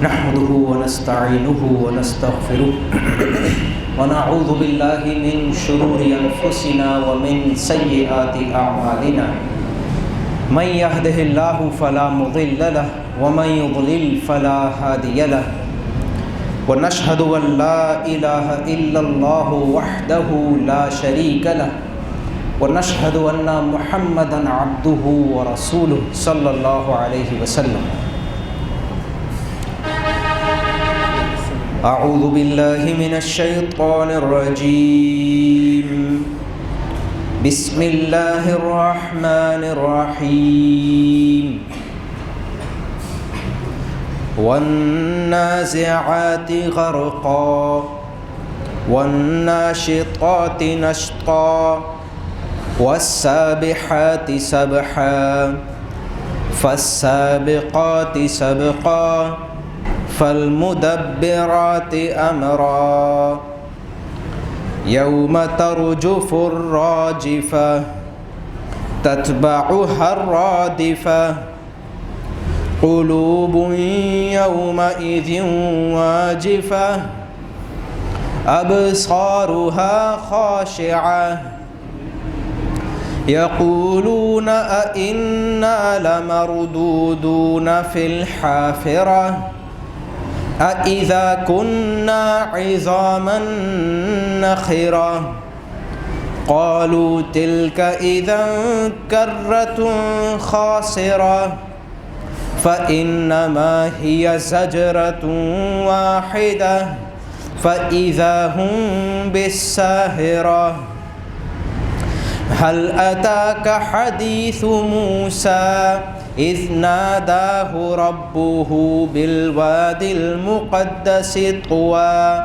نحمده ونستعينه ونستغفره ونعوذ بالله من شرور أنفسنا ومن سيئات أعمالنا من يهده الله فلا مضل له ومن يضلل فلا هادي له ونشهد أن لا إله إلا الله وحده لا شريك له ونشهد أن محمدًا عبده ورسوله صلى الله عليه وسلم. أعوذ بالله من الشيطان الرجيم. بسم الله الرحمن الرحيم. والنازعات غرقا والناشطات نشطا والسابحات سبحا فالسابقات سبقا فالمدبرات أمرا يوم ترجف الراجفة تتبعها الرادفة قلوب يومئذ واجفة أبصارها خاشعة يقولون أئنا لمردودون في الحافرة أإذا كنا عظاما نخرة قالوا تلك إذا كرة خاسرة فإنما هي زجرة واحدة فإذا هم بالساهرة هل أتاك حديث موسى إذ ناداه ربه بالوادي المقدس طوى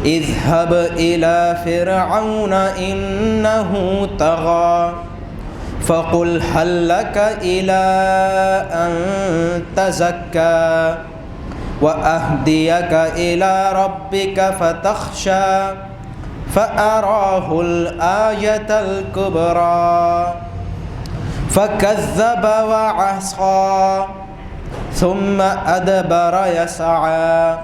اذهب إلى فرعون إنه طغى فقل هل لك إلى أن تزكى وأهديك إلى ربك فتخشى فأراه الآية الكبرى فكذب وعصى ثم أدبر يسعى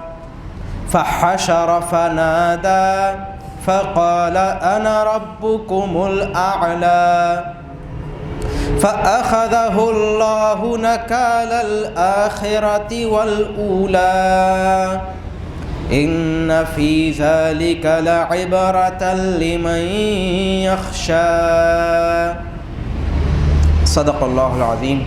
فحشر فنادى فقال أنا ربكم الأعلى فأخذه الله نكال الآخرة والأولى إن في ذلك لعبرة لمن يخشى. صدق اللہ العظیم.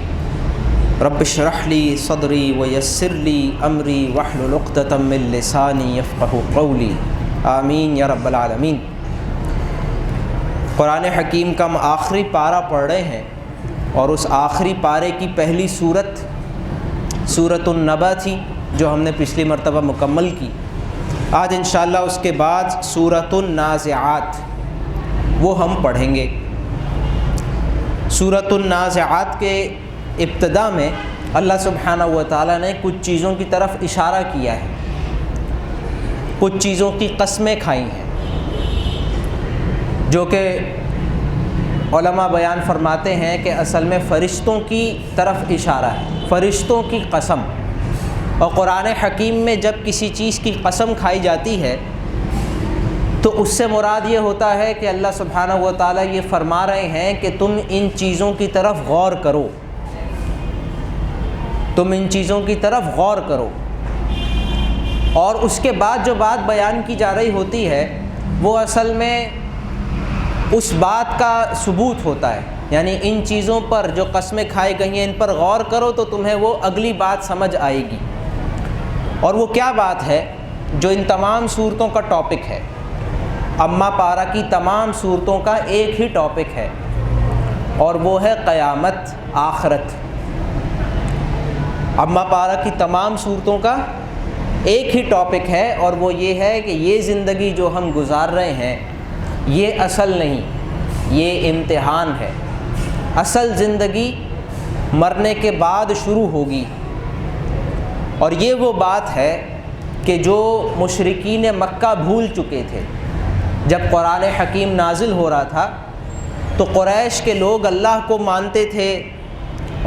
رب اشرح لی صدری ویسر لی امری واحلل عقدۃ من لسانی یفقہوا قولی. آمین یا رب العالمین. قرآن حکیم کا ہم آخری پارہ پڑھ رہے ہیں اور اس آخری پارے کی پہلی سورۃ النبأ تھی جو ہم نے پچھلی مرتبہ مکمل کی. آج انشاءاللہ اس کے بعد سورۃ النازعات وہ ہم پڑھیں گے. سورۃ النازعات کے ابتدا میں اللہ سبحانہ و تعالیٰ نے کچھ چیزوں کی طرف اشارہ کیا ہے، کچھ چیزوں کی قسمیں کھائی ہیں جو کہ علماء بیان فرماتے ہیں کہ اصل میں فرشتوں کی طرف اشارہ ہے، فرشتوں کی قسم. اور قرآن حکیم میں جب کسی چیز کی قسم کھائی جاتی ہے تو اس سے مراد یہ ہوتا ہے کہ اللہ سبحانہ و تعالیٰ یہ فرما رہے ہیں کہ تم ان چیزوں کی طرف غور کرو، تم ان چیزوں کی طرف غور کرو. اور اس کے بعد جو بات بیان کی جا رہی ہوتی ہے وہ اصل میں اس بات کا ثبوت ہوتا ہے، یعنی ان چیزوں پر جو قسمیں کھائی گئی ہیں ان پر غور کرو تو تمہیں وہ اگلی بات سمجھ آئے گی. اور وہ کیا بات ہے جو ان تمام صورتوں کا ٹاپک ہے. اما پارہ کی تمام صورتوں کا ایک ہی ٹاپک ہے اور وہ ہے قیامت، آخرت. اما پارہ کی تمام صورتوں کا ایک ہی ٹاپک ہے اور وہ یہ ہے کہ یہ زندگی جو ہم گزار رہے ہیں یہ اصل نہیں، یہ امتحان ہے. اصل زندگی مرنے کے بعد شروع ہوگی. اور یہ وہ بات ہے کہ جو مشرکین مکہ بھول چکے تھے. جب قرآن حکیم نازل ہو رہا تھا تو قریش کے لوگ اللہ کو مانتے تھے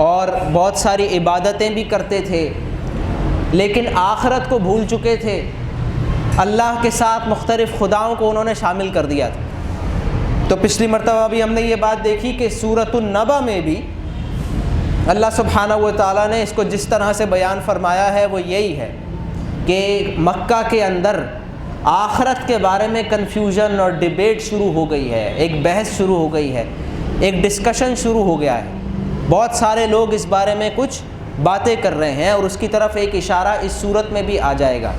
اور بہت ساری عبادتیں بھی کرتے تھے، لیکن آخرت کو بھول چکے تھے، اللہ کے ساتھ مختلف خداؤں کو انہوں نے شامل کر دیا تھا۔ تو پچھلی مرتبہ بھی ہم نے یہ بات دیکھی کہ سورۃ النبأ میں بھی اللہ سبحانہ و تعالیٰ نے اس کو جس طرح سے بیان فرمایا ہے وہ یہی ہے کہ مکہ کے اندر آخرت کے بارے میں کنفیوژن اور ڈیبیٹ شروع ہو گئی ہے، ایک بحث شروع ہو گئی ہے، ایک ڈسکشن شروع ہو گیا ہے۔ بہت سارے لوگ اس بارے میں کچھ باتیں کر رہے ہیں، اور اس کی طرف ایک اشارہ اس صورت میں بھی آ جائے گا۔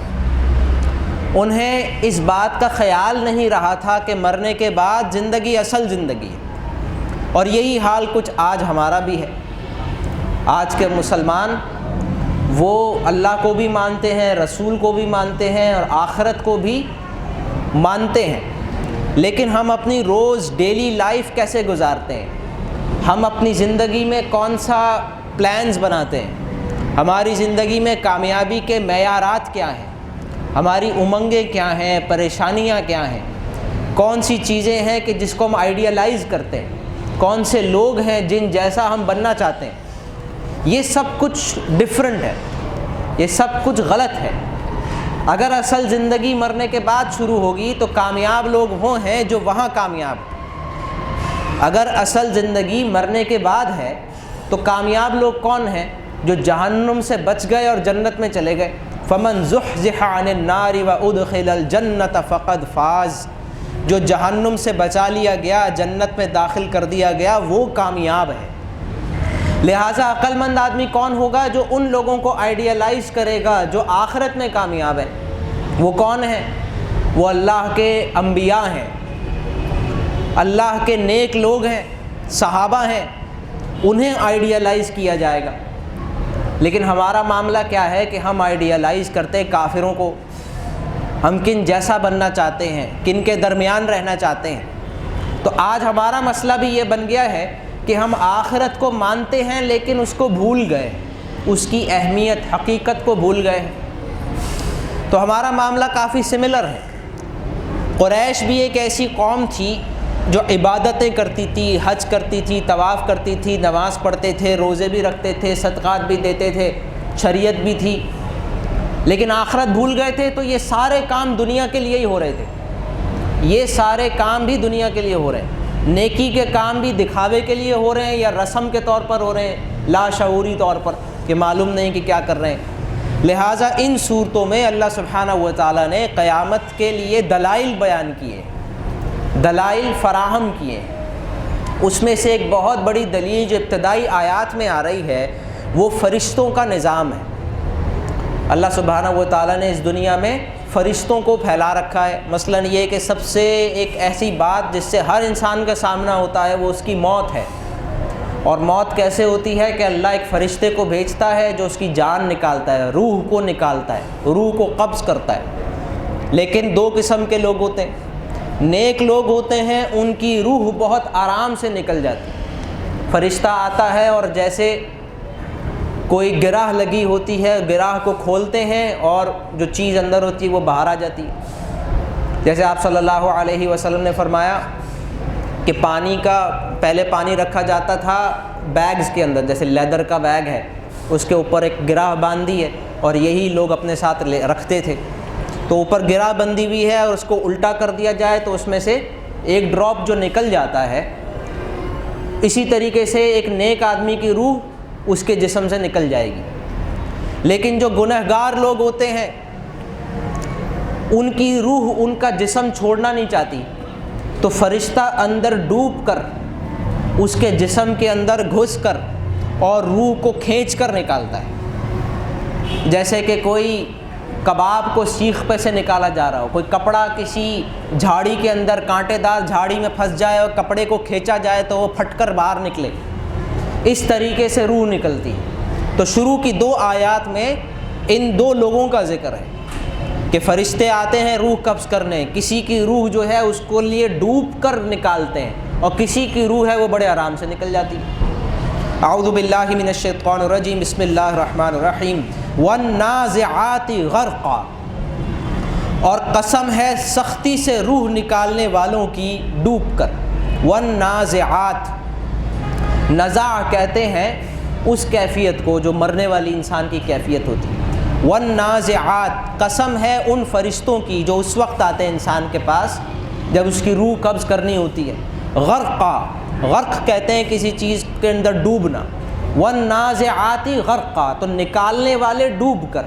انہیں اس بات کا خیال نہیں رہا تھا کہ مرنے کے بعد زندگی اصل زندگی ہے، اور یہی حال کچھ آج ہمارا بھی ہے۔ آج کے مسلمان وہ اللہ کو بھی مانتے ہیں، رسول کو بھی مانتے ہیں، اور آخرت کو بھی مانتے ہیں، لیکن ہم اپنی روز ڈیلی لائف کیسے گزارتے ہیں، ہم اپنی زندگی میں کون سا پلانز بناتے ہیں، ہماری زندگی میں کامیابی کے معیارات کیا ہیں، ہماری امنگیں کیا ہیں، پریشانیاں کیا ہیں، کون سی چیزیں ہیں کہ جس کو ہم آئیڈیالائز کرتے ہیں، کون سے لوگ ہیں جن جیسا ہم بننا چاہتے ہیں۔ یہ سب کچھ ڈیفرنٹ ہے، یہ سب کچھ غلط ہے۔ اگر اصل زندگی مرنے کے بعد شروع ہوگی تو کامیاب لوگ وہ ہیں جو وہاں کامیاب ہیں۔ اگر اصل زندگی مرنے کے بعد ہے تو کامیاب لوگ کون ہیں؟ جو جہنم سے بچ گئے اور جنت میں چلے گئے۔ فمن زحزح عن النار وادخل الجنۃ فقد فاز، جو جہنم سے بچا لیا گیا، جنت میں داخل کر دیا گیا، وہ کامیاب ہے۔ لہٰذا عقل مند آدمی کون ہوگا؟ جو ان لوگوں کو آئیڈیالائز کرے گا جو آخرت میں کامیاب ہے۔ وہ کون ہیں؟ وہ اللہ کے انبیاء ہیں، اللہ کے نیک لوگ ہیں، صحابہ ہیں، انہیں آئیڈیالائز کیا جائے گا۔ لیکن ہمارا معاملہ کیا ہے کہ ہم آئیڈیالائز کرتے کافروں کو، ہم کن جیسا بننا چاہتے ہیں، کن کے درمیان رہنا چاہتے ہیں۔ تو آج ہمارا مسئلہ بھی یہ بن گیا ہے کہ ہم آخرت کو مانتے ہیں لیکن اس کو بھول گئے، اس کی اہمیت، حقیقت کو بھول گئے ہیں۔ تو ہمارا معاملہ کافی سملر ہے۔ قریش بھی ایک ایسی قوم تھی جو عبادتیں کرتی تھی، حج کرتی تھی، طواف کرتی تھی، نماز پڑھتے تھے، روزے بھی رکھتے تھے، صدقات بھی دیتے تھے، شریعت بھی تھی، لیکن آخرت بھول گئے تھے۔ تو یہ سارے کام دنیا کے لیے ہی ہو رہے تھے، یہ سارے کام بھی دنیا کے لیے ہو رہے ہیں۔ نیکی کے کام بھی دکھاوے کے لیے ہو رہے ہیں یا رسم کے طور پر ہو رہے ہیں، لاشعوری طور پر کہ معلوم نہیں کہ کیا کر رہے ہیں۔ لہٰذا ان صورتوں میں اللہ سبحانہ و تعالیٰ نے قیامت کے لیے دلائل بیان کیے، دلائل فراہم کیے۔ اس میں سے ایک بہت بڑی دلیل جو ابتدائی آیات میں آ رہی ہے وہ فرشتوں کا نظام ہے۔ اللہ سبحانہ و تعالیٰ نے اس دنیا میں فرشتوں کو پھیلا رکھا ہے۔ مثلاً یہ کہ سب سے ایک ایسی بات جس سے ہر انسان کا سامنا ہوتا ہے وہ اس کی موت ہے۔ اور موت کیسے ہوتی ہے کہ اللہ ایک فرشتے کو بھیجتا ہے جو اس کی جان نکالتا ہے، روح کو نکالتا ہے، روح کو قبض کرتا ہے۔ لیکن دو قسم کے لوگ ہوتے ہیں۔ نیک لوگ ہوتے ہیں، ان کی روح بہت آرام سے نکل جاتی ہے۔ فرشتہ آتا ہے اور جیسے کوئی گرہ لگی ہوتی ہے، گرہ کو کھولتے ہیں اور جو چیز اندر ہوتی ہے وہ باہر آ جاتی ہے۔ جیسے آپ صلی اللہ علیہ وسلم نے فرمایا کہ پانی کا پہلے پانی رکھا جاتا تھا بیگز کے اندر، جیسے لیدر کا بیگ ہے، اس کے اوپر ایک گرہ باندھی ہے اور یہی لوگ اپنے ساتھ رکھتے تھے۔ تو اوپر گرہ بندی ہوئی ہے اور اس کو الٹا کر دیا جائے تو اس میں سے ایک ڈراپ جو نکل جاتا ہے، اسی طریقے سے ایک نیک آدمی کی روح اس کے جسم سے نکل جائے گی۔ لیکن جو گنہگار لوگ ہوتے ہیں ان کی روح ان کا جسم چھوڑنا نہیں چاہتی، تو فرشتہ اندر ڈوب کر اس کے جسم کے اندر گھس کر اور روح کو کھینچ کر نکالتا ہے۔ جیسے کہ کوئی کباب کو سیخ پہ سے نکالا جا رہا ہو، کوئی کپڑا کسی جھاڑی کے اندر کانٹے دار جھاڑی میں پھنس جائے اور کپڑے کو کھینچا جائے تو وہ پھٹ کر باہر نکلے، اس طریقے سے روح نکلتی ہے۔ تو شروع کی دو آیات میں ان دو لوگوں کا ذکر ہے کہ فرشتے آتے ہیں روح قبض کرنے، کسی کی روح جو ہے اس کو لیے ڈوب کر نکالتے ہیں اور کسی کی روح ہے وہ بڑے آرام سے نکل جاتی ہے۔ اعوذ باللہ من الشیطان الرجیم، بسم اللہ الرحمن الرحیم۔ والنازعات غرقا، اور قسم ہے سختی سے روح نکالنے والوں کی ڈوب کر۔ والنازعات، نزاع کہتے ہیں اس کیفیت کو جو مرنے والی انسان کی کیفیت ہوتی ہے۔ والنازعات، قسم ہے ان فرشتوں کی جو اس وقت آتے ہیں انسان کے پاس جب اس کی روح قبض کرنی ہوتی ہے. غرقا، غرق کہتے ہیں کسی چیز کے اندر ڈوبنا. والنازعات غرقا، تو نکالنے والے ڈوب کر.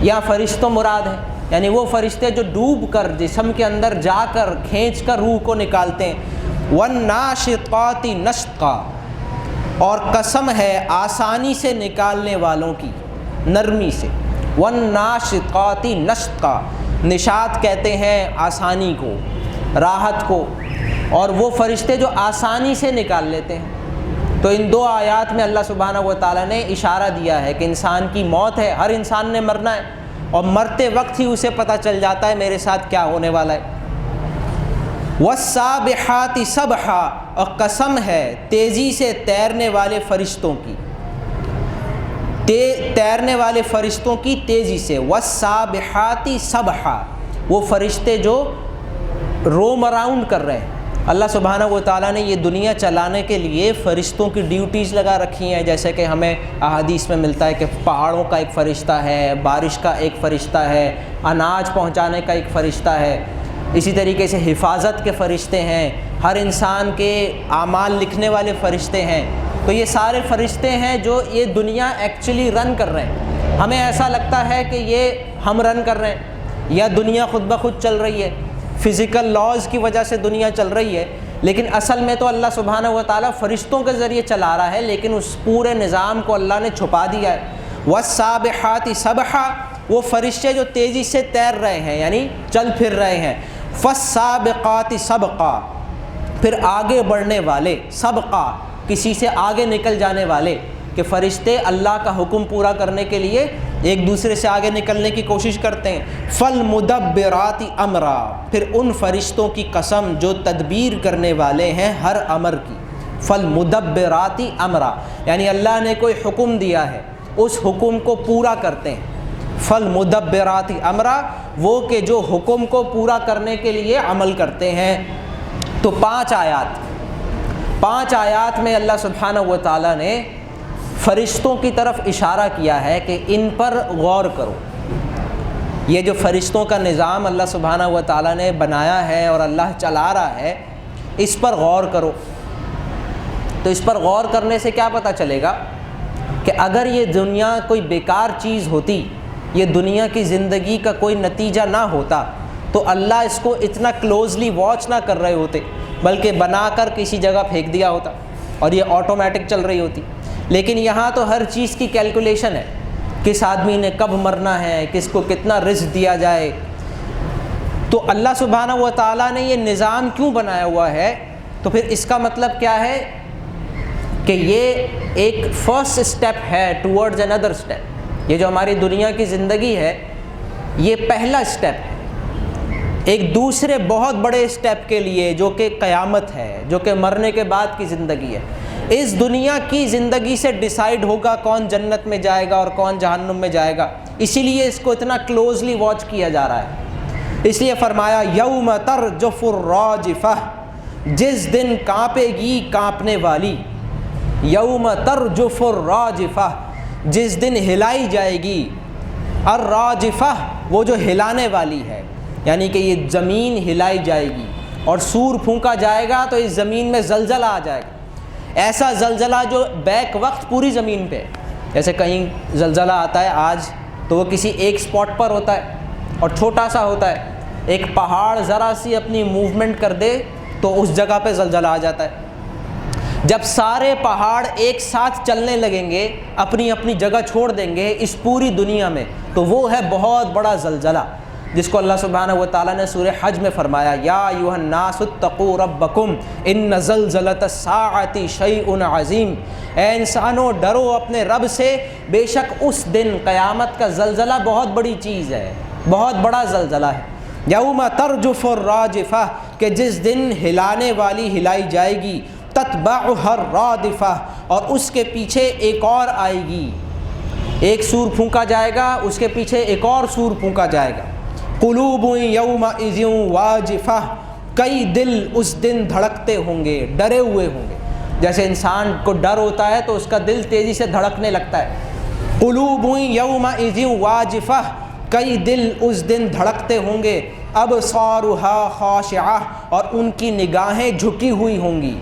یا فرشتوں مراد ہے، یعنی وہ فرشتے جو ڈوب کر جسم کے اندر جا کر کھینچ کر روح کو نکالتے ہیں. والناشطات نشطا، اور قسم ہے آسانی سے نکالنے والوں کی، نرمی سے. والناشطات نشطا، نشاط کہتے ہیں آسانی کو، راحت کو، اور وہ فرشتے جو آسانی سے نکال لیتے ہیں. تو ان دو آیات میں اللہ سبحانہ و تعالیٰ نے اشارہ دیا ہے کہ انسان کی موت ہے، ہر انسان نے مرنا ہے، اور مرتے وقت ہی اسے پتہ چل جاتا ہے میرے ساتھ کیا ہونے والا ہے. والسابحات سبحا، اور قسم ہے تیزی سے تیرنے والے فرشتوں کی، تیرنے والے فرشتوں کی تیزی سے. والسابحات سبحا، وہ فرشتے جو روم اراؤنڈ کر رہے ہیں. اللہ سبحانہ و تعالیٰ نے یہ دنیا چلانے کے لیے فرشتوں کی ڈیوٹیز لگا رکھی ہیں، جیسے کہ ہمیں احادیث میں ملتا ہے کہ پہاڑوں کا ایک فرشتہ ہے، بارش کا ایک فرشتہ ہے، اناج پہنچانے کا ایک فرشتہ ہے، اسی طریقے سے حفاظت کے فرشتے ہیں، ہر انسان کے اعمال لکھنے والے فرشتے ہیں. تو یہ سارے فرشتے ہیں جو یہ دنیا ایکچولی رن کر رہے ہیں. ہمیں ایسا لگتا ہے کہ یہ ہم رن کر رہے ہیں یا دنیا خود بخود چل رہی ہے، فزیکل لاز کی وجہ سے دنیا چل رہی ہے، لیکن اصل میں تو اللہ سبحانہ و تعالیٰ فرشتوں کے ذریعے چلا رہا ہے، لیکن اس پورے نظام کو اللہ نے چھپا دیا ہے. والسابحات سبحا، وہ فرشتے جو تیزی سے تیر رہے ہیں یعنی چل پھر رہے ہیں. فالسابقات سبقا، پھر آگے بڑھنے والے، سبقا کسی سے آگے نکل جانے والے، کہ فرشتے اللہ کا حکم پورا کرنے کے لیے ایک دوسرے سے آگے نکلنے کی کوشش کرتے ہیں. فالمدبرات امرا، پھر ان فرشتوں کی قسم جو تدبیر کرنے والے ہیں ہر امر کی. فالمدبرات امرا، یعنی اللہ نے کوئی حکم دیا ہے اس حکم کو پورا کرتے ہیں. فالمدبرات امرا، وہ کہ جو حکم کو پورا کرنے کے لیے عمل کرتے ہیں. تو 5 آیات میں اللہ سبحانہ و تعالیٰ نے فرشتوں کی طرف اشارہ کیا ہے کہ ان پر غور کرو. یہ جو فرشتوں کا نظام اللہ سبحانہ و تعالیٰ نے بنایا ہے اور اللہ چلا رہا ہے، اس پر غور کرو. تو اس پر غور کرنے سے کیا پتہ چلے گا کہ اگر یہ دنیا کوئی بیکار چیز ہوتی، یہ دنیا کی زندگی کا کوئی نتیجہ نہ ہوتا، تو اللہ اس کو اتنا کلوزلی واچ نہ کر رہے ہوتے، بلکہ بنا کر کسی جگہ پھینک دیا ہوتا اور یہ آٹومیٹک چل رہی ہوتی. لیکن یہاں تو ہر چیز کی کیلکولیشن ہے، کس آدمی نے کب مرنا ہے، کس کو کتنا رزق دیا جائے. تو اللہ سبحانہ و تعالیٰ نے یہ نظام کیوں بنایا ہوا ہے؟ تو پھر اس کا مطلب کیا ہے کہ یہ ایک فرسٹ اسٹیپ ہے ٹورڈز another اسٹیپ. یہ جو ہماری دنیا کی زندگی ہے، یہ پہلا اسٹیپ ہے ایک دوسرے بہت بڑے اسٹیپ کے لیے، جو کہ قیامت ہے، جو کہ مرنے کے بعد کی زندگی ہے. اس دنیا کی زندگی سے ڈیسائیڈ ہوگا کون جنت میں جائے گا اور کون جہنم میں جائے گا. اسی لیے اس کو اتنا کلوزلی واچ کیا جا رہا ہے. اس لیے فرمایا یوم ترجف الراجفہ، جس دن کانپے گی کانپنے والی. یوم ترجف الراجفہ، جس دن ہلائی جائے گی. الراجفہ، وہ جو ہلانے والی ہے، یعنی کہ یہ زمین ہلائی جائے گی اور سور پھونکا جائے گا تو اس زمین میں زلزلہ آ جائے گا. ایسا زلزلہ جو بیک وقت پوری زمین پہ، جیسے کہیں زلزلہ آتا ہے آج تو وہ کسی ایک سپاٹ پر ہوتا ہے اور چھوٹا سا ہوتا ہے. ایک پہاڑ ذرا سی اپنی موومنٹ کر دے تو اس جگہ پہ زلزلہ آ جاتا ہے. جب سارے پہاڑ ایک ساتھ چلنے لگیں گے، اپنی اپنی جگہ چھوڑ دیں گے اس پوری دنیا میں، تو وہ ہے بہت بڑا زلزلہ، جس کو اللہ سبحانہ و تعالیٰ نے سورہ حج میں فرمایا یا ایھا الناس اتقوا ربکم ان زلزلۃ الساعۃ شیء عظیم. اے انسانوں ڈرو اپنے رب سے، بے شک اس دن قیامت کا زلزلہ بہت بڑی چیز ہے، بہت بڑا زلزلہ ہے. یوم ترجف الراجفہ، کہ جس دن ہلانے والی ہلائی جائے گی. تتبعها الرادفہ، اور اس کے پیچھے ایک اور آئے گی. ایک سور پھونکا جائے گا، اس کے پیچھے ایک اور سور پھونکا جائے گا. قلوب یومئذ واجفہ، کئی دل اس دن دھڑکتے ہوں گے، ڈرے ہوئے ہوں گے. جیسے انسان کو ڈر ہوتا ہے تو اس کا دل تیزی سے دھڑکنے لگتا ہے. قلوب یومئذ واجفہ، کئی دل اس دن دھڑکتے ہوں گے، ابصارها خاشعہ، اور ان کی نگاہیں جھکی ہوئی ہوں گی۔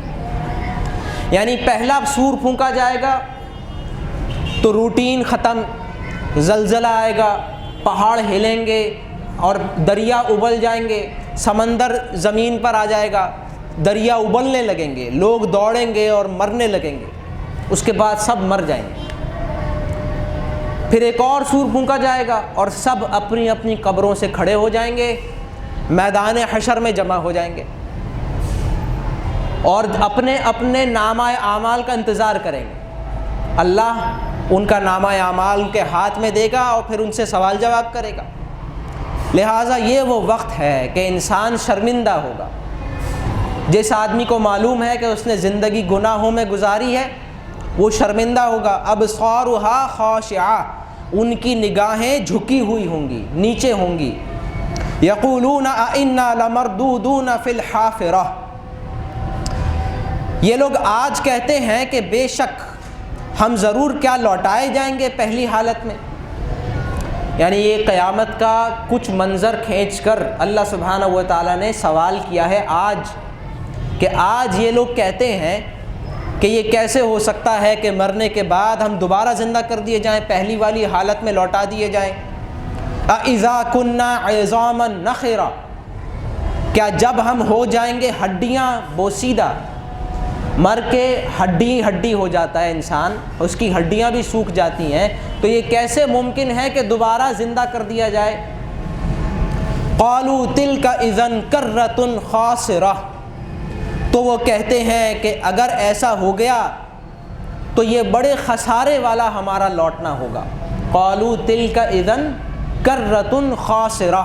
یعنی پہلا سور پھونکا جائے گا تو روٹین ختم، زلزلہ آئے گا، پہاڑ ہلیں گے اور دریا ابل جائیں گے، سمندر زمین پر آ جائے گا، دریا ابلنے لگیں گے، لوگ دوڑیں گے اور مرنے لگیں گے، اس کے بعد سب مر جائیں گے۔ پھر ایک اور سور پھونکا جائے گا اور سب اپنی اپنی قبروں سے کھڑے ہو جائیں گے، میدان حشر میں جمع ہو جائیں گے اور اپنے اپنے نامہ اعمال کا انتظار کریں گے۔ اللہ ان کا نامہ اعمال ان کے ہاتھ میں دے گا اور پھر ان سے سوال جواب کرے گا۔ لہٰذا یہ وہ وقت ہے کہ انسان شرمندہ ہوگا۔ جس آدمی کو معلوم ہے کہ اس نے زندگی گناہوں میں گزاری ہے وہ شرمندہ ہوگا۔ ابصارها خاشعہ، ان کی نگاہیں جھکی ہوئی ہوں گی، نیچے ہوں گی۔ یقولون انا لمردودون فی الحافرہ، یہ لوگ آج کہتے ہیں کہ بے شک ہم ضرور کیا لوٹائے جائیں گے پہلی حالت میں۔ یعنی یہ قیامت کا کچھ منظر کھینچ کر اللہ سبحانہ و تعالیٰ نے سوال کیا ہے آج، کہ آج یہ لوگ کہتے ہیں کہ یہ کیسے ہو سکتا ہے کہ مرنے کے بعد ہم دوبارہ زندہ کر دیے جائیں، پہلی والی حالت میں لوٹا دیے جائیں۔ اذا کنا عظاما نخرا، کیا جب ہم ہو جائیں گے ہڈیاں بوسیدہ، مر کے ہڈی ہڈی ہو جاتا ہے انسان، اس کی ہڈیاں بھی سوکھ جاتی ہیں، تو یہ کیسے ممکن ہے کہ دوبارہ زندہ کر دیا جائے؟ قالوا تلک اذا کرۃ خاسرہ، تو وہ کہتے ہیں کہ اگر ایسا ہو گیا تو یہ بڑے خسارے والا ہمارا لوٹنا ہوگا۔ قالوا تلک اذا کرۃ خاسرہ،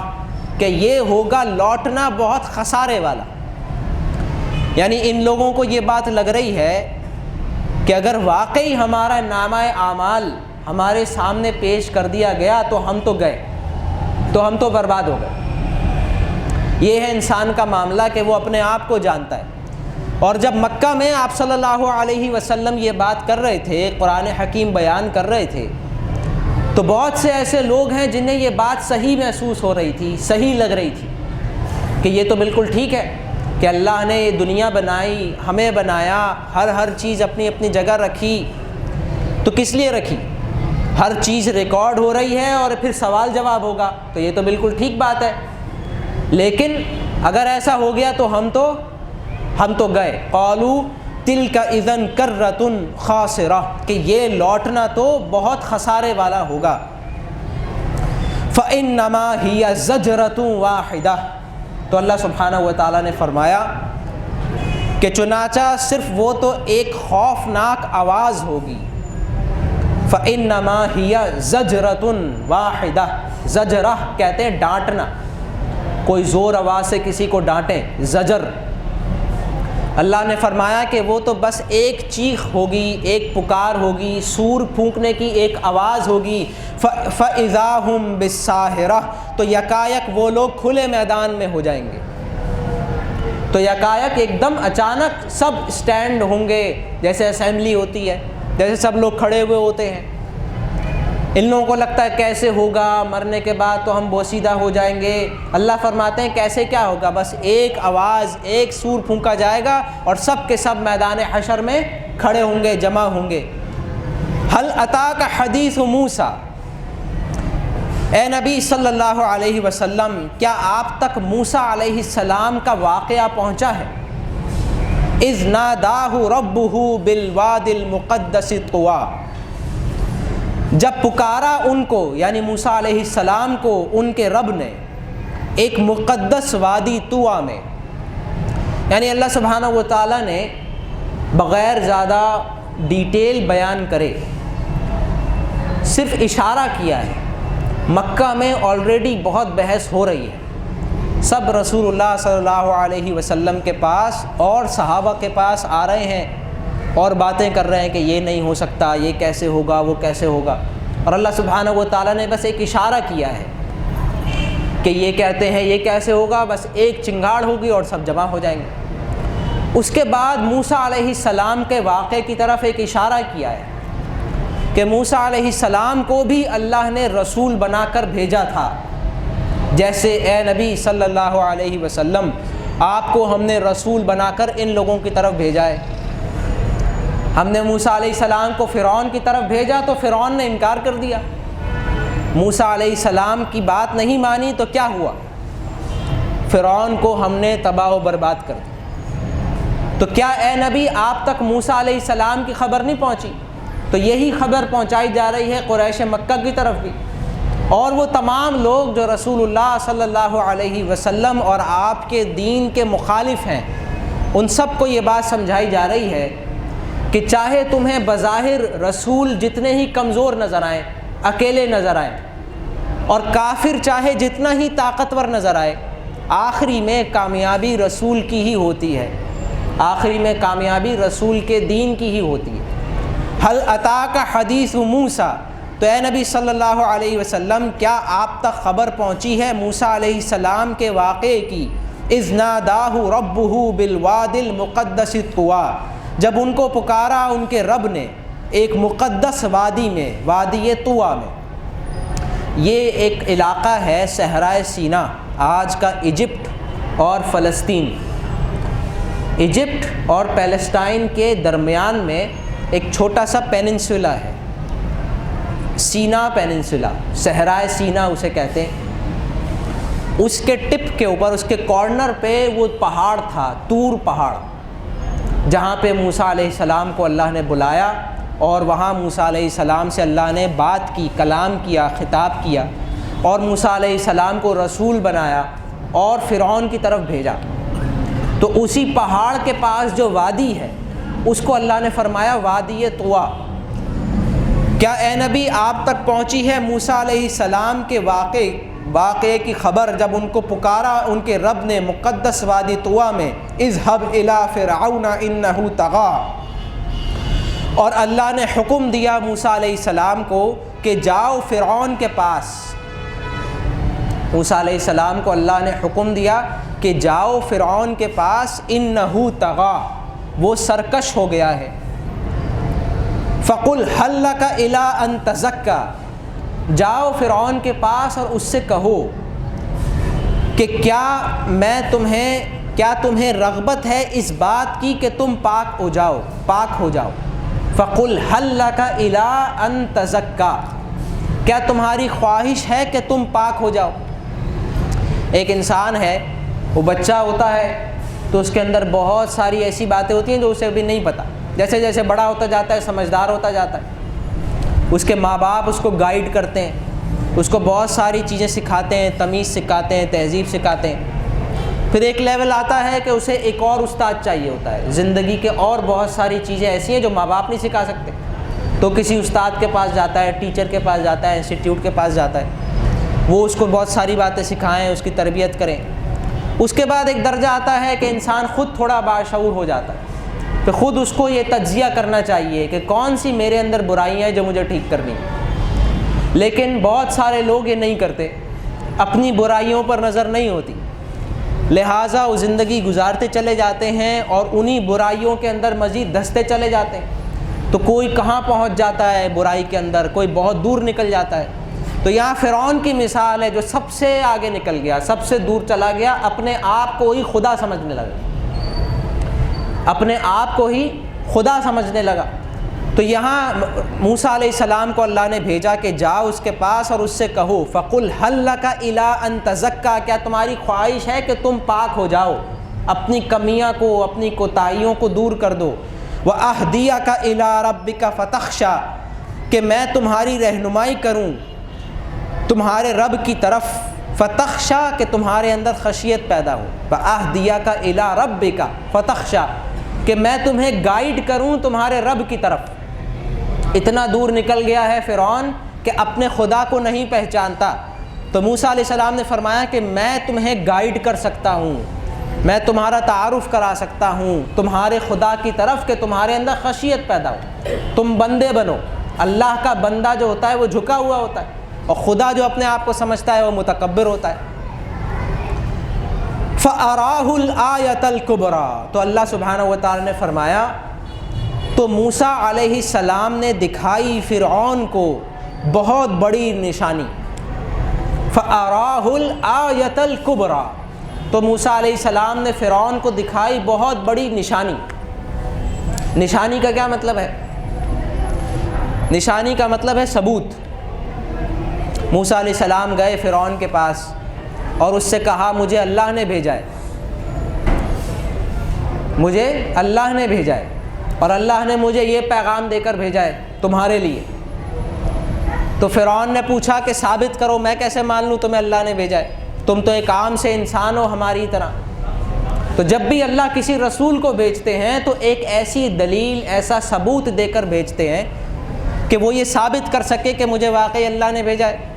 کہ یہ ہوگا لوٹنا بہت خسارے والا۔ یعنی ان لوگوں کو یہ بات لگ رہی ہے کہ اگر واقعی ہمارا نامہ اعمال ہمارے سامنے پیش کر دیا گیا تو ہم تو گئے، تو ہم تو برباد ہو گئے۔ یہ ہے انسان کا معاملہ کہ وہ اپنے آپ کو جانتا ہے۔ اور جب مکہ میں آپ صلی اللہ علیہ وسلم یہ بات کر رہے تھے، قرآن حکیم بیان کر رہے تھے، تو بہت سے ایسے لوگ ہیں جنہیں یہ بات صحیح محسوس ہو رہی تھی، صحیح لگ رہی تھی کہ یہ تو بالکل ٹھیک ہے کہ اللہ نے یہ دنیا بنائی، ہمیں بنایا، ہر چیز اپنی اپنی جگہ رکھی، تو کس لیے رکھی؟ ہر چیز ریکارڈ ہو رہی ہے اور پھر سوال جواب ہوگا، تو یہ تو بالکل ٹھیک بات ہے۔ لیکن اگر ایسا ہو گیا تو ہم تو گئے۔ قالوا تلک اذا کرۃ خاسرہ، کہ یہ لوٹنا تو بہت خسارے والا ہوگا۔ فانما ہی زجرۃ واحدہ، تو اللہ سبحانہ و تعالیٰ نے فرمایا کہ چنانچہ صرف وہ تو ایک خوفناک آواز ہوگی۔ فانما ہی زجرۃ واحدہ، زجرہ کہتے ہیں ڈانٹنا، کوئی زور آواز سے کسی کو ڈانٹیں، زجر۔ اللہ نے فرمایا کہ وہ تو بس ایک چیخ ہوگی، ایک پکار ہوگی، سور پھونکنے کی ایک آواز ہوگی۔ فَإِذَا هُمْ بِالسَّاهِرَةِ، تو یکایک وہ لوگ کھلے میدان میں ہو جائیں گے۔ تو یکایک ایک دم اچانک سب اسٹینڈ ہوں گے، جیسے اسمبلی ہوتی ہے، جیسے سب لوگ کھڑے ہوئے ہوتے ہیں۔ ان لوگوں کو لگتا ہے کیسے ہوگا، مرنے کے بعد تو ہم بوسیدہ ہو جائیں گے۔ اللہ فرماتے ہیں کیسے کیا ہوگا، بس ایک آواز، ایک سور پھونکا جائے گا اور سب کے سب میدان حشر میں کھڑے ہوں گے، جمع ہوں گے۔ هل اتاک حدیث موسیٰ، اے نبی صلی اللہ علیہ وسلم، کیا آپ تک موسیٰ علیہ السلام کا واقعہ پہنچا ہے؟ اذ ناداہ ربہ بالوادی المقدس طویٰ، جب پکارا ان کو، یعنی موسیٰ علیہ السلام کو ان کے رب نے ایک مقدس وادی طویٰ میں۔ یعنی اللہ سبحانہ و تعالیٰ نے بغیر زیادہ ڈیٹیل بیان کرے صرف اشارہ کیا ہے۔ مکہ میں آلریڈی بہت بحث ہو رہی ہے، سب رسول اللہ صلی اللہ علیہ وسلم کے پاس اور صحابہ کے پاس آ رہے ہیں اور باتیں کر رہے ہیں کہ یہ نہیں ہو سکتا، یہ کیسے ہوگا، وہ کیسے ہوگا، اور اللہ سبحانہ و تعالیٰ نے بس ایک اشارہ کیا ہے کہ یہ کہتے ہیں یہ کیسے ہوگا، بس ایک چنگاڑ ہوگی اور سب جمع ہو جائیں گے۔ اس کے بعد موسیٰ علیہ السلام کے واقعے کی طرف ایک اشارہ کیا ہے کہ موسیٰ علیہ السلام کو بھی اللہ نے رسول بنا کر بھیجا تھا، جیسے اے نبی صلی اللہ علیہ وسلم آپ کو ہم نے رسول بنا کر ان لوگوں کی طرف بھیجا ہے۔ ہم نے موسیٰ علیہ السلام کو فرعون کی طرف بھیجا تو فرعون نے انکار کر دیا، موسیٰ علیہ السلام کی بات نہیں مانی تو کیا ہوا؟ فرعون کو ہم نے تباہ و برباد کر دیا۔ تو کیا اے نبی آپ تک موسیٰ علیہ السلام کی خبر نہیں پہنچی؟ تو یہی خبر پہنچائی جا رہی ہے قریش مکہ کی طرف بھی، اور وہ تمام لوگ جو رسول اللہ صلی اللہ علیہ وسلم اور آپ کے دین کے مخالف ہیں، ان سب کو یہ بات سمجھائی جا رہی ہے کہ چاہے تمہیں بظاہر رسول جتنے ہی کمزور نظر آئیں، اکیلے نظر آئیں، اور کافر چاہے جتنا ہی طاقتور نظر آئے، آخری میں کامیابی رسول کی ہی ہوتی ہے، آخری میں کامیابی رسول کے دین کی ہی ہوتی ہے۔ حل اتاک حدیث موسیٰ، تو اے نبی صلی اللہ علیہ وسلم کیا آپ تک خبر پہنچی ہے موسیٰ علیہ السلام کے واقعے کی؟ اذ ناداہ ربہ بالوادی المقدس طویٰ، جب ان کو پکارا ان کے رب نے ایک مقدس وادی میں، وادی طویٰ میں۔ یہ ایک علاقہ ہے صحرائے سینا، آج کا ایجپٹ اور فلسطین۔ ایجپٹ اور پیلسٹائن کے درمیان میں ایک چھوٹا سا پیننسولا ہے، سینا پیننسولا، صحرائے سینا اسے کہتے ہیں۔ اس کے ٹپ کے اوپر، اس کے کارنر پہ وہ پہاڑ تھا، طور پہاڑ، جہاں پہ موسیٰ علیہ السلام کو اللہ نے بلایا، اور وہاں موسیٰ علیہ السلام سے اللہ نے بات کی، کلام کیا، خطاب کیا، اور موسیٰ علیہ السلام کو رسول بنایا اور فرعون کی طرف بھیجا۔ تو اسی پہاڑ کے پاس جو وادی ہے اس کو اللہ نے فرمایا وادی طویٰ۔ کیا اے نبی آپ تک پہنچی ہے موسیٰ علیہ السلام کے واقعے کی خبر جب ان کو پکارا ان کے رب نے مقدس وادی طویٰ میں؟ اذهب الى فرعون انه طغى، اور اللہ نے حکم دیا موسیٰ علیہ السلام کو کہ جاؤ فرعون کے پاس۔ موسیٰ علیہ السلام کو اللہ نے حکم دیا کہ جاؤ فرعون کے پاس، انہ طغیٰ، وہ سرکش ہو گیا ہے۔ فقل هل لک الی ان تزکی، جاؤ فرعون کے پاس اور اس سے کہو کہ کیا تمہیں رغبت ہے اس بات کی کہ تم پاک ہو جاؤ۔ فقل هل لک الی ان تزکی، کیا تمہاری خواہش ہے کہ تم پاک ہو جاؤ؟ ایک انسان ہے، وہ بچہ ہوتا ہے تو اس کے اندر بہت ساری ایسی باتیں ہوتی ہیں جو اسے ابھی نہیں پتہ، جیسے جیسے بڑا ہوتا جاتا ہے سمجھدار ہوتا جاتا ہے، اس کے ماں باپ اس کو گائیڈ کرتے ہیں، اس کو بہت ساری چیزیں سکھاتے ہیں، تمیز سکھاتے ہیں، تہذیب سکھاتے ہیں۔ پھر ایک لیول آتا ہے کہ اسے ایک اور استاد چاہیے ہوتا ہے، زندگی کے اور بہت ساری چیزیں ایسی ہیں جو ماں باپ نہیں سکھا سکتے، تو کسی استاد کے پاس جاتا ہے، ٹیچر کے پاس جاتا ہے، انسٹیٹیوٹ کے پاس جاتا ہے، وہ اس کو بہت ساری باتیں سکھائیں، اس کی تربیت کریں۔ اس کے بعد ایک درجہ آتا ہے کہ انسان خود تھوڑا باشعور ہو جاتا ہے، تو خود اس کو یہ تجزیہ کرنا چاہیے کہ کون سی میرے اندر برائیاں ہیں جو مجھے ٹھیک کرنی ہیں۔ لیکن بہت سارے لوگ یہ نہیں کرتے، اپنی برائیوں پر نظر نہیں ہوتی، لہٰذا وہ زندگی گزارتے چلے جاتے ہیں اور انہی برائیوں کے اندر مزید دھستے چلے جاتے ہیں۔ تو کوئی کہاں پہنچ جاتا ہے برائی کے اندر، کوئی بہت دور نکل جاتا ہے۔ تو یہاں فرعون کی مثال ہے جو سب سے آگے نکل گیا، سب سے دور چلا گیا، اپنے آپ کو ہی خدا سمجھنے لگا، اپنے آپ کو ہی خدا سمجھنے لگا۔ تو یہاں موسیٰ علیہ السلام کو اللہ نے بھیجا کہ جاؤ اس کے پاس اور اس سے کہو فَقُلْ هَلْ لَكَ إِلَىٰ أَن تَزَكَّىٰ، کیا تمہاری خواہش ہے کہ تم پاک ہو جاؤ، اپنی کمیاں کو، اپنی کوتاہیوں کو دور کر دو۔ وَأَهْدِيَكَ إِلَىٰ رَبِّكَ فَتَخْشَىٰ، کہ میں تمہاری رہنمائی کروں تمہارے رب کی طرف، فتخشا، کہ تمہارے اندر خشیت پیدا ہو، وَأَهْدِيَكَ إِلَىٰ رَبِّكَ فَتَخْشَىٰ، کہ میں تمہیں گائیڈ کروں تمہارے رب کی طرف۔ اتنا دور نکل گیا ہے فرعون کہ اپنے خدا کو نہیں پہچانتا، تو موسیٰ علیہ السلام نے فرمایا کہ میں تمہیں گائیڈ کر سکتا ہوں، میں تمہارا تعارف کرا سکتا ہوں تمہارے خدا کی طرف کہ تمہارے اندر خشیت پیدا ہو، تم بندے بنو۔ اللہ کا بندہ جو ہوتا ہے وہ جھکا ہوا ہوتا ہے، اور خدا جو اپنے آپ کو سمجھتا ہے وہ متکبر ہوتا ہے۔ فَأَرَاهُ الْآيَةَ الْكُبْرَىٰ، تو اللہ سبحانہ و تعالی نے فرمایا تو موسیٰ علیہ السلام نے دکھائی فرعون کو بہت بڑی نشانی، فَأَرَاهُ الْآيَةَ الْكُبْرَى، تو موسیٰ علیہ السلام نے فرعون کو دکھائی بہت بڑی نشانی۔ نشانی کا کیا مطلب ہے؟ نشانی کا مطلب ہے ثبوت۔ موسیٰ علیہ السلام گئے فرعون کے پاس اور اس سے کہا مجھے اللہ نے بھیجا ہے، مجھے اللہ نے بھیجا ہے، اور اللہ نے مجھے یہ پیغام دے کر بھیجا ہے تمہارے لیے۔ تو فرعون نے پوچھا کہ ثابت کرو، میں کیسے مان لوں تمہیں اللہ نے بھیجا ہے؟ تم تو ایک عام سے انسان ہو ہماری طرح۔ تو جب بھی اللہ کسی رسول کو بھیجتے ہیں تو ایک ایسی دلیل، ایسا ثبوت دے کر بھیجتے ہیں کہ وہ یہ ثابت کر سکے کہ مجھے واقعی اللہ نے بھیجا ہے۔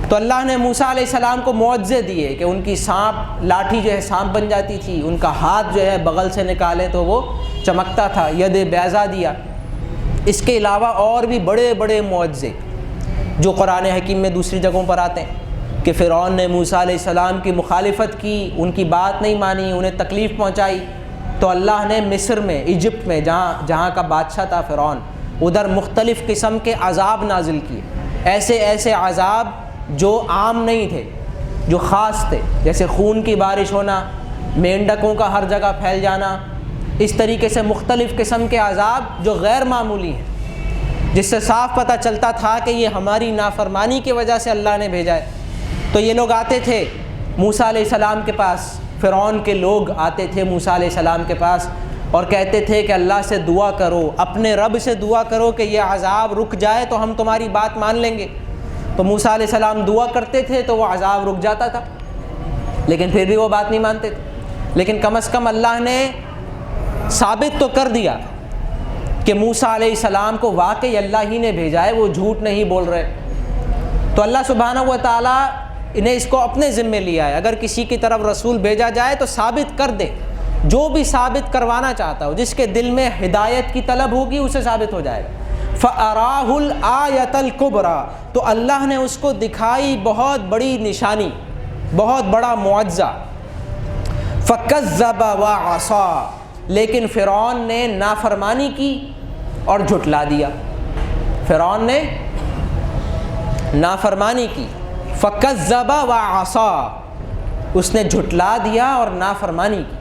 تو اللہ نے موسیٰ علیہ السلام کو معجزے دیے کہ ان کی سانپ لاٹھی جو ہے سانپ بن جاتی تھی، ان کا ہاتھ جو ہے بغل سے نکالے تو وہ چمکتا تھا، ید بیضا دیا۔ اس کے علاوہ اور بھی بڑے بڑے معجزے جو قرآن حکیم میں دوسری جگہوں پر آتے ہیں کہ فرعون نے موسیٰ علیہ السلام کی مخالفت کی، ان کی بات نہیں مانی، انہیں تکلیف پہنچائی، تو اللہ نے مصر میں، ایجپٹ میں جہاں کا بادشاہ تھا فرعون، ادھر مختلف قسم کے عذاب نازل کیے، ایسے ایسے عذاب جو عام نہیں تھے، جو خاص تھے، جیسے خون کی بارش ہونا، مینڈکوں کا ہر جگہ پھیل جانا، اس طریقے سے مختلف قسم کے عذاب جو غیر معمولی ہیں، جس سے صاف پتہ چلتا تھا کہ یہ ہماری نافرمانی کی وجہ سے اللہ نے بھیجا ہے۔ تو یہ لوگ آتے تھے موسیٰ علیہ السلام کے پاس، فرعون کے لوگ آتے تھے موسیٰ علیہ السلام کے پاس اور کہتے تھے کہ اللہ سے دعا کرو، اپنے رب سے دعا کرو کہ یہ عذاب رک جائے تو ہم تمہاری بات مان لیں گے۔ تو موسیٰ علیہ السلام دعا کرتے تھے تو وہ عذاب رک جاتا تھا، لیکن پھر بھی وہ بات نہیں مانتے تھے۔ لیکن کم از کم اللہ نے ثابت تو کر دیا کہ موسیٰ علیہ السلام کو واقعی اللہ ہی نے بھیجا ہے، وہ جھوٹ نہیں بول رہے۔ تو اللہ سبحانہ و تعالیٰ انہیں اس کو اپنے ذمے لیا ہے، اگر کسی کی طرف رسول بھیجا جائے تو ثابت کر دے، جو بھی ثابت کروانا چاہتا ہو، جس کے دل میں ہدایت کی طلب ہوگی اسے ثابت ہو جائے گا۔ فَأَرَاهُ الْآيَةَ الْكُبْرَى، تو اللہ نے اس کو دکھائی بہت بڑی نشانی، بہت بڑا معجزہ۔ فَكَذَّبَ وَعَصَىٰ، لیکن فرعون نے نافرمانی کی اور جھٹلا دیا۔ فرعون نے نافرمانی کی، فَكَذَّبَ وَعَصَىٰ، اس نے جھٹلا دیا اور نافرمانی کی۔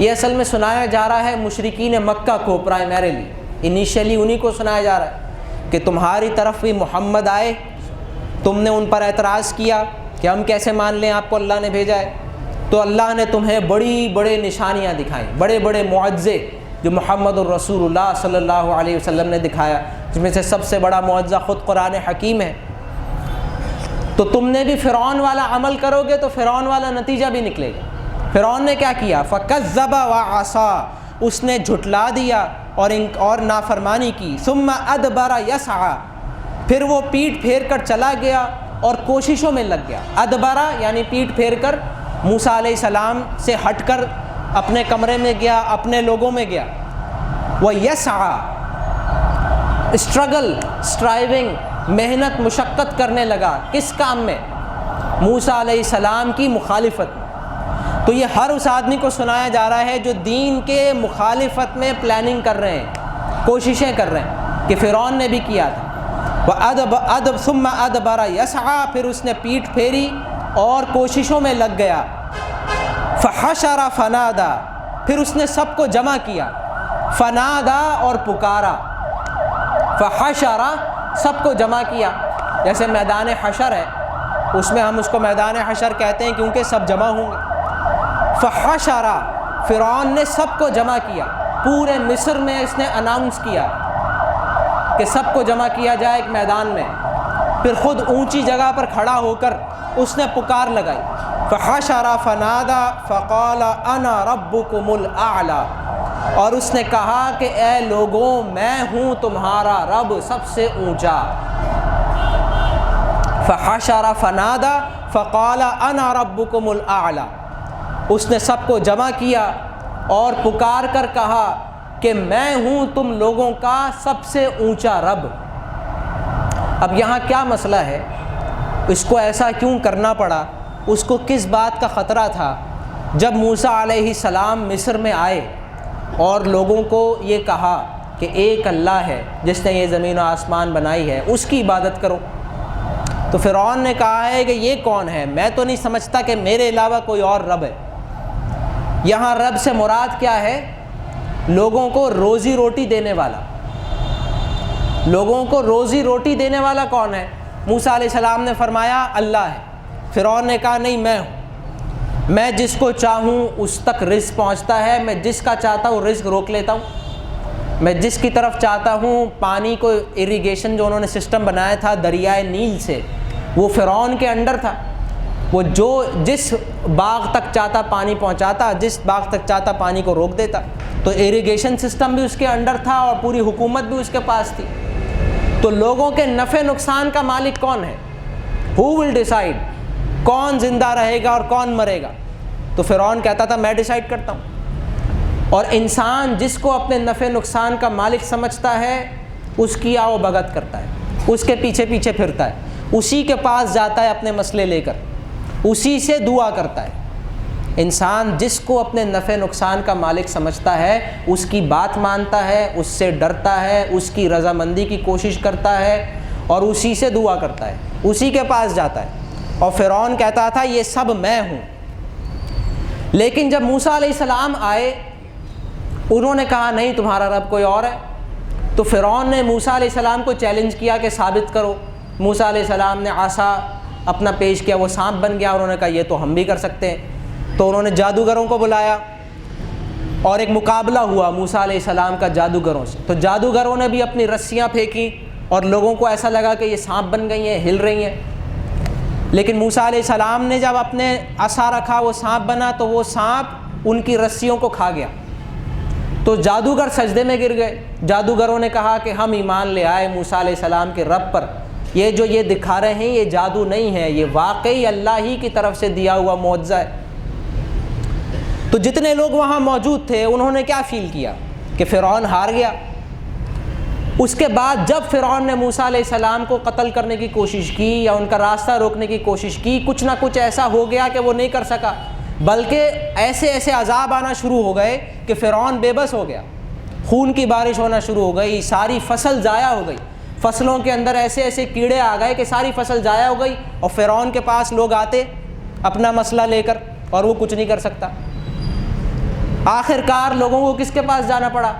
یہ اصل میں سنایا جا رہا ہے مشرکین مکہ کو، پرائمریلی انیشلی انہی کو سنایا جا رہا ہے کہ تمہاری طرف بھی محمد آئے، تم نے ان پر اعتراض کیا کہ ہم کیسے مان لیں آپ کو اللہ نے بھیجا ہے، تو اللہ نے تمہیں بڑی بڑے نشانیاں دکھائیں، بڑے بڑے معجزے جو محمد الرسول اللہ صلی اللہ علیہ وسلم نے دکھایا، جس میں سے سب سے بڑا معجزہ خود قرآن حکیم ہے۔ تو تم نے بھی فرعون والا عمل کرو گے تو فرعون والا نتیجہ بھی نکلے گا۔ فرعون نے کیا کیا؟ فَكَذَّبَ وَعَصَىٰ، اس نے جھٹلا دیا اور نافرمانی کی۔ ثُمَّ أَدْبَرَ يَسْعَىٰ، پھر وہ پیٹھ پھیر کر چلا گیا اور کوششوں میں لگ گیا۔ ادبرا یعنی پیٹھ پھیر کر، موسیٰ علیہ السلام سے ہٹ کر اپنے کمرے میں گیا، اپنے لوگوں میں گیا۔ وَيَسْعَىٰ، اسٹرگل، اسٹرائیونگ، محنت مشقت کرنے لگا، کس کام میں؟ موسیٰ علیہ السلام کی مخالفت میں۔ تو یہ ہر اس آدمی کو سنایا جا رہا ہے جو دین کے مخالفت میں پلاننگ کر رہے ہیں، کوششیں کر رہے ہیں، کہ فرعون نے بھی کیا تھا۔ ثُمَّ أَدْبَرَ يَسْعَىٰ، پھر اس نے پیٹھ پھیری اور کوششوں میں لگ گیا۔ فَحَشَرَ فَنَادَىٰ، پھر اس نے سب کو جمع کیا، فنادا اور پکارا، فحشر سب کو جمع کیا، جیسے میدان حشر ہے، اس میں ہم اس کو میدان حشر کہتے ہیں کیونکہ سب جمع ہوں گے۔ فحشر، فرعون نے سب کو جمع کیا، پورے مصر میں اس نے اناؤنس کیا کہ سب کو جمع کیا جائے ایک میدان میں۔ پھر خود اونچی جگہ پر کھڑا ہو کر اس نے پکار لگائی، فحشر فنادا فقال انا ربکم الاعلی، اور اس نے کہا کہ اے لوگوں میں ہوں تمہارا رب سب سے اونچا۔ فحشر فنادا فقال انا ربکم الاعلی، اس نے سب کو جمع کیا اور پکار کر کہا کہ میں ہوں تم لوگوں کا سب سے اونچا رب۔ اب یہاں کیا مسئلہ ہے؟ اس کو ایسا کیوں کرنا پڑا؟ اس کو کس بات کا خطرہ تھا؟ جب موسیٰ علیہ السلام مصر میں آئے اور لوگوں کو یہ کہا کہ ایک اللہ ہے جس نے یہ زمین و آسمان بنائی ہے، اس کی عبادت کرو۔ تو فرعون نے کہا ہے کہ یہ کون ہے؟ میں تو نہیں سمجھتا کہ میرے علاوہ کوئی اور رب ہے۔ یہاں رب سے مراد کیا ہے؟ لوگوں کو روزی روٹی دینے والا۔ لوگوں کو روزی روٹی دینے والا کون ہے؟ موسیٰ علیہ السلام نے فرمایا اللہ ہے۔ فرعون نے کہا نہیں، میں ہوں، میں جس کو چاہوں اس تک رزق پہنچتا ہے، میں جس کا چاہتا ہوں رزق روک لیتا ہوں، میں جس کی طرف چاہتا ہوں پانی کو اریگیشن جو انہوں نے سسٹم بنایا تھا دریائے نیل سے، وہ فرعون کے انڈر تھا۔ وہ جس باغ تک چاہتا پانی پہنچاتا، جس باغ تک چاہتا پانی کو روک دیتا۔ تو اریگیشن سسٹم بھی اس کے انڈر تھا اور پوری حکومت بھی اس کے پاس تھی۔ تو لوگوں کے نفع نقصان کا مالک کون ہے؟ Who will decide کون زندہ رہے گا اور کون مرے گا؟ تو فرعون کہتا تھا میں ڈیسائیڈ کرتا ہوں۔ اور انسان جس کو اپنے نفع نقصان کا مالک سمجھتا ہے اس کی آؤ بھگت کرتا ہے، اس کے پیچھے پیچھے پھرتا ہے، اسی کے پاس جاتا ہے اپنے مسئلے لے کر، اسی سے دعا کرتا ہے۔ انسان جس کو اپنے نفع نقصان کا مالک سمجھتا ہے اس کی بات مانتا ہے، اس سے ڈرتا ہے، اس کی رضامندی کی کوشش کرتا ہے اور اسی سے دعا کرتا ہے، اسی کے پاس جاتا ہے۔ اور فرعون کہتا تھا یہ سب میں ہوں۔ لیکن جب موسیٰ علیہ السلام آئے، انہوں نے کہا نہیں تمہارا رب کوئی اور ہے۔ تو فرعون نے موسیٰ علیہ السلام کو چیلنج کیا کہ ثابت کرو۔ موسیٰ علیہ السلام نے عصا اپنا پیش کیا، وہ سانپ بن گیا۔ انہوں نے کہا یہ تو ہم بھی کر سکتے ہیں۔ تو انہوں نے جادوگروں کو بلایا اور ایک مقابلہ ہوا موسیٰ علیہ السلام کا جادوگروں سے۔ تو جادوگروں نے بھی اپنی رسیاں پھینکی اور لوگوں کو ایسا لگا کہ یہ سانپ بن گئی ہیں، ہل رہی ہیں۔ لیکن موسیٰ علیہ السلام نے جب اپنے عصا رکھا وہ سانپ بنا، تو وہ سانپ ان کی رسیوں کو کھا گیا۔ تو جادوگر سجدے میں گر گئے۔ جادوگروں نے کہا کہ ہم ایمان لے آئے موسیٰ علیہ السلام کے رب پر، یہ جو یہ دکھا رہے ہیں یہ جادو نہیں ہے، یہ واقعی اللہ ہی کی طرف سے دیا ہوا معجزہ ہے۔ تو جتنے لوگ وہاں موجود تھے انہوں نے کیا فیل کیا کہ فرعون ہار گیا۔ اس کے بعد جب فرعون نے موسیٰ علیہ السلام کو قتل کرنے کی کوشش کی یا ان کا راستہ روکنے کی کوشش کی، کچھ نہ کچھ ایسا ہو گیا کہ وہ نہیں کر سکا، بلکہ ایسے ایسے عذاب آنا شروع ہو گئے کہ فرعون بے بس ہو گیا، خون کی بارش ہونا شروع ہو گئی، ساری فصل ضائع ہو گئی، فصلوں کے اندر ایسے ایسے کیڑے آ گئے کہ ساری فصل ضائع ہو گئی، اور فرعون کے پاس لوگ آتے اپنا مسئلہ لے کر اور وہ کچھ نہیں کر سکتا۔ آخر کار لوگوں کو کس کے پاس جانا پڑا؟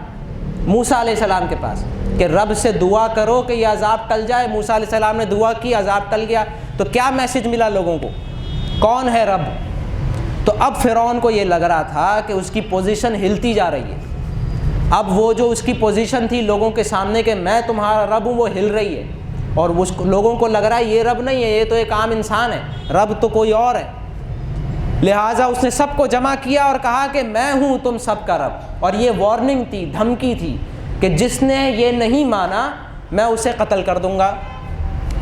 موسیٰ علیہ السلام کے پاس، کہ رب سے دعا کرو کہ یہ عذاب ٹل جائے۔ موسیٰ علیہ السلام نے دعا کی، عذاب ٹل گیا۔ تو کیا میسج ملا لوگوں کو؟ کون ہے رب؟ تو اب فرعون کو یہ لگ رہا تھا کہ اس کی پوزیشن ہلتی جا رہی ہے۔ اب وہ جو اس کی پوزیشن تھی لوگوں کے سامنے کہ میں تمہارا رب ہوں، وہ ہل رہی ہے، اور لوگوں کو لگ رہا ہے یہ رب نہیں ہے، یہ تو ایک عام انسان ہے، رب تو کوئی اور ہے۔ لہٰذا اس نے سب کو جمع کیا اور کہا کہ میں ہوں تم سب کا رب، اور یہ وارننگ تھی، دھمکی تھی کہ جس نے یہ نہیں مانا میں اسے قتل کر دوں گا۔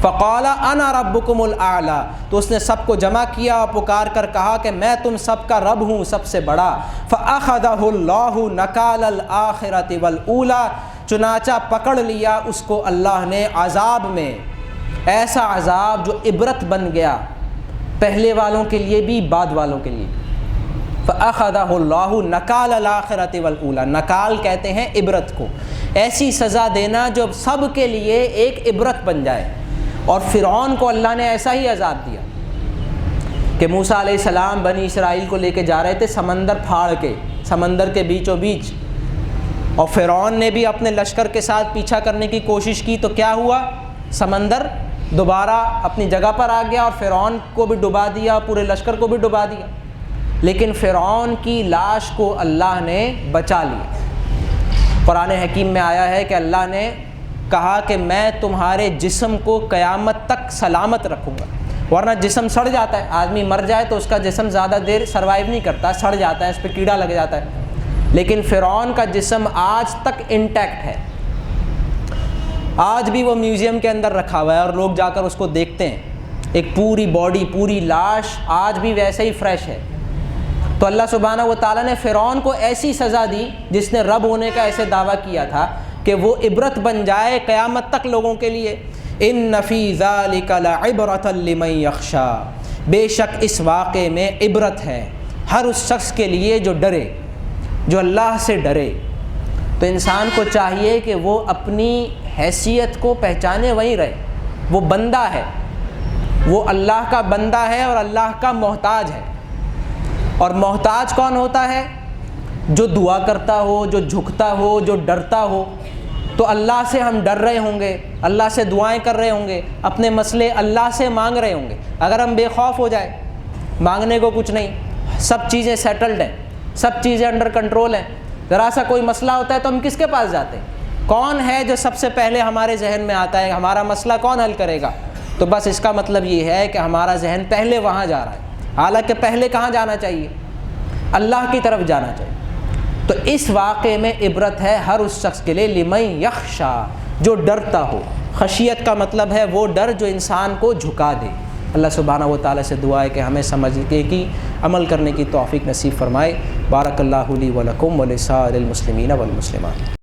فقال انا ربکم الاعلی، تو اس نے سب کو جمع کیا اور پکار کر کہا کہ میں تم سب کا رب ہوں، سب سے بڑا۔ فاخذہ اللہ نکال الآخرۃ والاولی، چنانچہ پکڑ لیا اس کو اللہ نے عذاب میں، ایسا عذاب جو عبرت بن گیا، پہلے والوں کے لیے بھی بعد والوں کے لیے۔ فاخذہ اللہ نکال الآخرۃ والاولی، نکال کہتے ہیں عبرت کو، ایسی سزا دینا جو سب کے لیے ایک عبرت بن جائے۔ اور فرعون کو اللہ نے ایسا ہی عذاب دیا کہ موسیٰ علیہ السلام بنی اسرائیل کو لے کے جا رہے تھے سمندر پھاڑ کے، سمندر کے بیچوں بیچ، اور فرعون نے بھی اپنے لشکر کے ساتھ پیچھا کرنے کی کوشش کی، تو کیا ہوا؟ سمندر دوبارہ اپنی جگہ پر آ گیا اور فرعون کو بھی ڈبا دیا، پورے لشکر کو بھی ڈبا دیا۔ لیکن فرعون کی لاش کو اللہ نے بچا لیا۔ قرآن حکیم میں آیا ہے کہ اللہ نے کہا کہ میں تمہارے جسم کو قیامت تک سلامت رکھوں گا، ورنہ جسم سڑ جاتا ہے، آدمی مر جائے تو اس کا جسم زیادہ دیر سروائیو نہیں کرتا، سڑ جاتا ہے، اس پہ کیڑا لگ جاتا ہے۔ لیکن فرعون کا جسم آج تک انٹیکٹ ہے، آج بھی وہ میوزیم کے اندر رکھا ہوا ہے اور لوگ جا کر اس کو دیکھتے ہیں، ایک پوری باڈی، پوری لاش آج بھی ویسے ہی فریش ہے۔ تو اللہ سبحانہ و تعالیٰ نے فرعون کو ایسی سزا دی جس نے رب ہونے کا ایسے دعویٰ کیا تھا کہ وہ عبرت بن جائے قیامت تک لوگوں کے لیے۔ ان فی ذلک لعبرۃ لمن یخشی، بے شک اس واقعے میں عبرت ہے ہر اس شخص کے لیے جو ڈرے، جو اللہ سے ڈرے۔ تو انسان کو چاہیے کہ وہ اپنی حیثیت کو پہچانے وہیں رہے. وہ بندہ ہے، وہ اللہ کا بندہ ہے اور اللہ کا محتاج ہے. اور محتاج کون ہوتا ہے؟ جو دعا کرتا ہو، جو جھکتا ہو، جو ڈرتا ہو. تو اللہ سے ہم ڈر رہے ہوں گے، اللہ سے دعائیں کر رہے ہوں گے، اپنے مسئلے اللہ سے مانگ رہے ہوں گے. اگر ہم بے خوف ہو جائے، مانگنے کو کچھ نہیں، سب چیزیں سیٹلڈ ہیں، سب چیزیں انڈر کنٹرول ہیں، ذرا سا کوئی مسئلہ ہوتا ہے تو ہم کس کے پاس جاتے ہیں؟ کون ہے جو سب سے پہلے ہمارے ذہن میں آتا ہے؟ ہمارا مسئلہ کون حل کرے گا؟ تو بس اس کا مطلب یہ ہے کہ ہمارا ذہن پہلے وہاں جا رہا ہے، حالانکہ پہلے کہاں جانا چاہیے؟ اللہ کی طرف جانا چاہیے. تو اس واقعے میں عبرت ہے ہر اس شخص کے لیے، لمن یخشا، جو ڈرتا ہو. خشیت کا مطلب ہے وہ ڈر جو انسان کو جھکا دے. اللہ سبحانہ و تعالیٰ سے دعا ہے کہ ہمیں سمجھنے کی، عمل کرنے کی توفیق نصیب فرمائے. بارک اللہ لی و لکم و لسائر المسلمین والمسلمات.